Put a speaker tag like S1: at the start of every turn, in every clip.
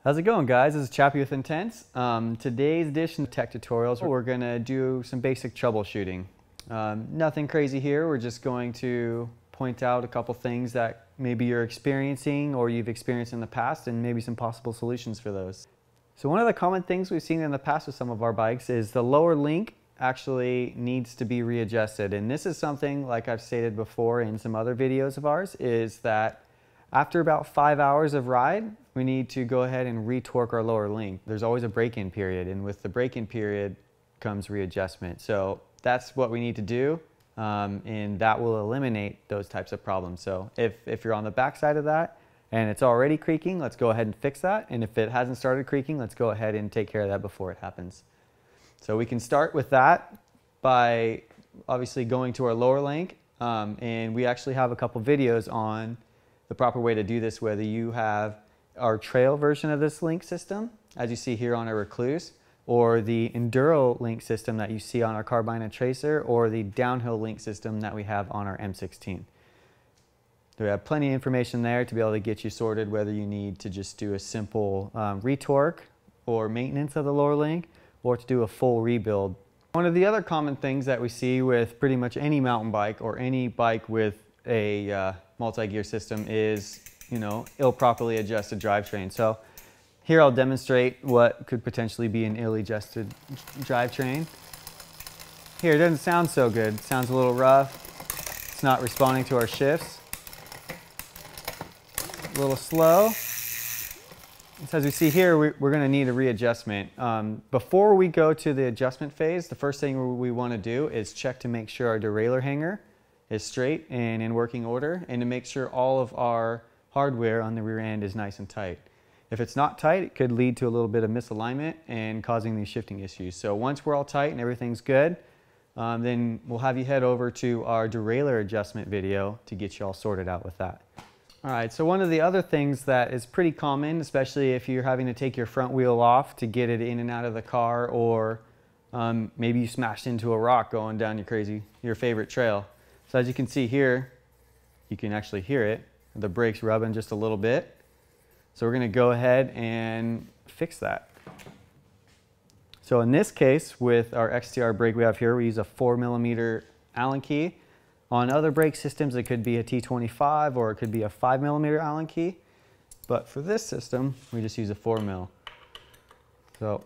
S1: How's it going, guys? This is Chappie with Intense. Today's edition of Tech Tutorials, we're going to do some basic troubleshooting. Nothing crazy here. We're just going to point out a couple things that maybe you're experiencing or you've experienced in the past and maybe some possible solutions for those. So one of the common things we've seen in the past with some of our bikes is the lower link actually needs to be readjusted. And this is something, like I've stated before in some other videos of ours, is that after about 5 hours of ride, we need to go ahead and re-torque our lower link. There's always a break-in period, and with the break-in period comes readjustment. So that's what we need to do, and that will eliminate those types of problems. So if you're on the back side of that and it's already creaking, let's go ahead and fix that. And if it hasn't started creaking, let's go ahead and take care of that before it happens. So we can start with that by obviously going to our lower link, and we actually have a couple videos on the proper way to do this, whether you have our trail version of this link system, as you see here on our Recluse, or the Enduro link system that you see on our Carbine and Tracer, or the downhill link system that we have on our M16. We have plenty of information there to be able to get you sorted, whether you need to just do a simple retorque or maintenance of the lower link, or to do a full rebuild. One of the other common things that we see with pretty much any mountain bike or any bike with a multi-gear system is, ill properly adjusted drivetrain. So here I'll demonstrate what could potentially be an ill-adjusted drivetrain. Here, it doesn't sound so good. It sounds a little rough. It's not responding to our shifts. A little slow. So as we see here, we're going to need a readjustment. Before we go to the adjustment phase, the first thing we want to do is check to make sure our derailleur hanger is straight and in working order, and to make sure all of our hardware on the rear end is nice and tight. If it's not tight, it could lead to a little bit of misalignment and causing these shifting issues. So once we're all tight and everything's good, then we'll have you head over to our derailleur adjustment video to get you all sorted out with that. All right, so one of the other things that is pretty common, especially if you're having to take your front wheel off to get it in and out of the car, or maybe you smashed into a rock going down your favorite trail. So as you can see here, you can actually hear it. The brakes rubbing just a little bit. So we're going to go ahead and fix that. So in this case, with our XTR brake we have here, we use a 4mm Allen key. On other brake systems, it could be a T25 or it could be a 5mm Allen key. But for this system, we just use a 4mm. So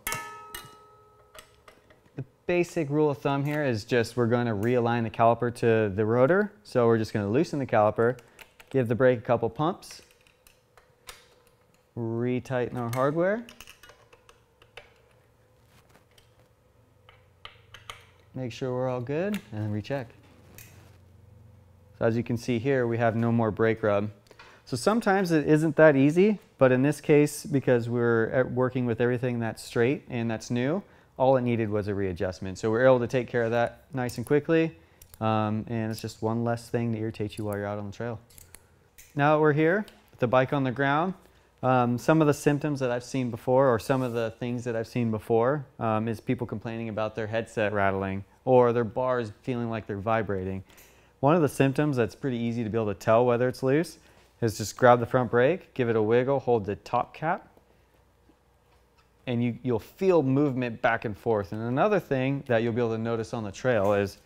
S1: the basic rule of thumb here is just we're going to realign the caliper to the rotor. So we're just going to loosen the caliper, give the brake a couple pumps, retighten our hardware, make sure we're all good, and then recheck. So as you can see here, we have no more brake rub. So sometimes it isn't that easy, but in this case, because we're working with everything that's straight and that's new, all it needed was a readjustment. So we're able to take care of that nice and quickly, and it's just one less thing to irritate you while you're out on the trail. Now that we're here, with the bike on the ground, some of the symptoms that I've seen before, or some of the things that I've seen before, is people complaining about their headset rattling or their bars feeling like they're vibrating. One of the symptoms that's pretty easy to be able to tell whether it's loose is just grab the front brake, give it a wiggle, hold the top cap, and you'll feel movement back and forth. And another thing that you'll be able to notice on the trail is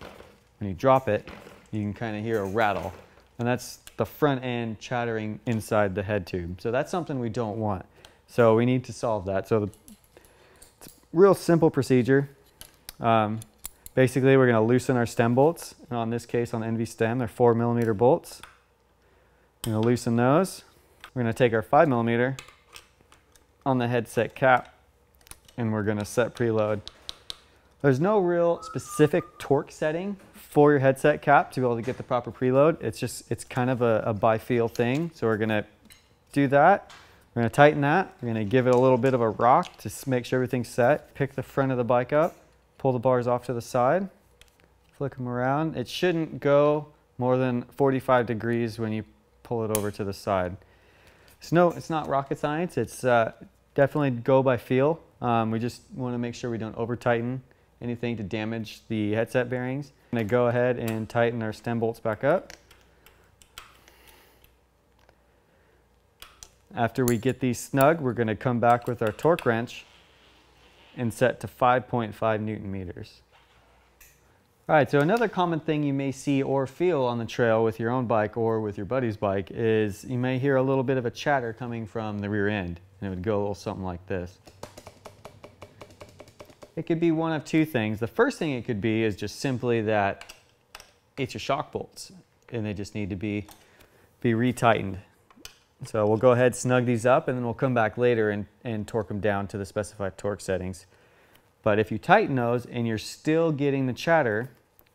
S1: when you drop it, you can kind of hear a rattle. And that's the front end chattering inside the head tube. So that's something we don't want. So we need to solve that. So it's a real simple procedure. Basically, we're going to loosen our stem bolts. And on this case, on the NV stem, they're 4mm bolts. We're going to loosen those. We're going to take our 5mm on the headset cap, and we're going to set preload. There's no real specific torque setting for your headset cap to be able to get the proper preload. It's kind of a by feel thing. So we're going to do that. We're going to tighten that. We're going to give it a little bit of a rock to make sure everything's set. Pick the front of the bike up, pull the bars off to the side, flick them around. It shouldn't go more than 45 degrees when you pull it over to the side. So it's not rocket science. It's definitely go by feel. We just want to make sure we don't over tighten anything to damage the headset bearings. I'm going to go ahead and tighten our stem bolts back up. After we get these snug, we're going to come back with our torque wrench and set to 5.5 Newton meters. All right, so another common thing you may see or feel on the trail with your own bike or with your buddy's bike is you may hear a little bit of a chatter coming from the rear end, and it would go a little something like this. It could be one of two things. The first thing it could be is just simply that it's your shock bolts, and they just need to be retightened. So we'll go ahead, snug these up, and then we'll come back later and torque them down to the specified torque settings. But if you tighten those and you're still getting the chatter,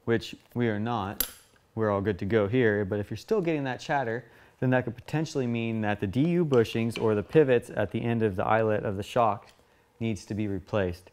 S1: which we are not, we're all good to go here, but if you're still getting that chatter, then that could potentially mean that the DU bushings or the pivots at the end of the eyelet of the shock needs to be replaced.